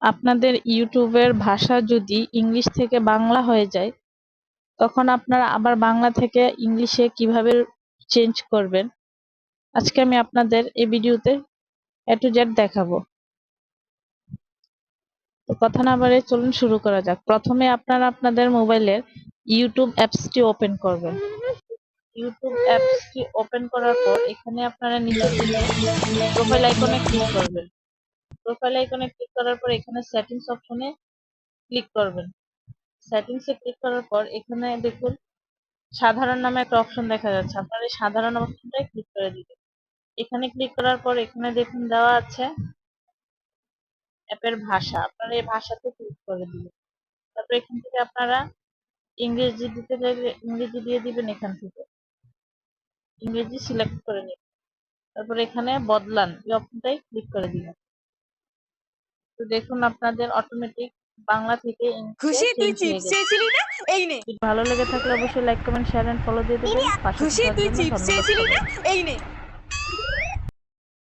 আপনাদের ইউটিউবের ভাষা যদি ইংলিশ থেকে বাংলা হয়ে যায়, তখন আপনারা আবার বাংলা থেকে ইংলিশে কিভাবে চেঞ্জ করবেন, আজকে আমি আপনাদের এই ভিডিওতে এ টু জেড দেখাবো। তো কথা না বাড়িয়ে চলুন শুরু করা যাক। প্রথমে আপনারা আপনাদের মোবাইলের ইউটিউব অ্যাপসটি ওপেন করবেন। ইউটিউব অ্যাপসটি ওপেন করার পর এখানে আপনারা নিচের দিকে প্রোফাইল আইকনে ক্লিক করবেন। প্রোফাইল আইকনে ক্লিক করার পর এখানে সেটিংস অপশনে ক্লিক করবেন। সেটিংসে ক্লিক করার পর এখানে দেখুন সাধারণ নামে একটা অপশন দেখা যাচ্ছে, আপনার এই সাধারণ অপশনটাই ক্লিক করে দিবেন। এখানে ক্লিক করার পর এখানে দেখুন দেওয়া আছে অ্যাপের ভাষা, আপনারা এই ভাষাতে ক্লিক করে দিবেন। তারপর এখান থেকে আপনারা ইংরেজি দিতে চাইলে ইংরেজি দিয়ে দিবেন, এখান থেকে ইংরেজি সিলেক্ট করে নিন। তারপর এখানে বদলান এই অপশনটাই ক্লিক করে দিবেন। তো দেখুন আপনাদের অটোমেটিক বাংলা থেকে ইংলিশে খুশি তুই চেঞ্জ হয়ে চিপস গেছে। চেয়েছিলি না, এই নে। ভালো লেগে থাকলে অবশ্যই like comment share and follow দিয়ে দেবেন। পাশে খুশি থাকার তুই জন্য চিপস ধন্যবাদ চেয়েছিলি না, সবাইকে। এই নে।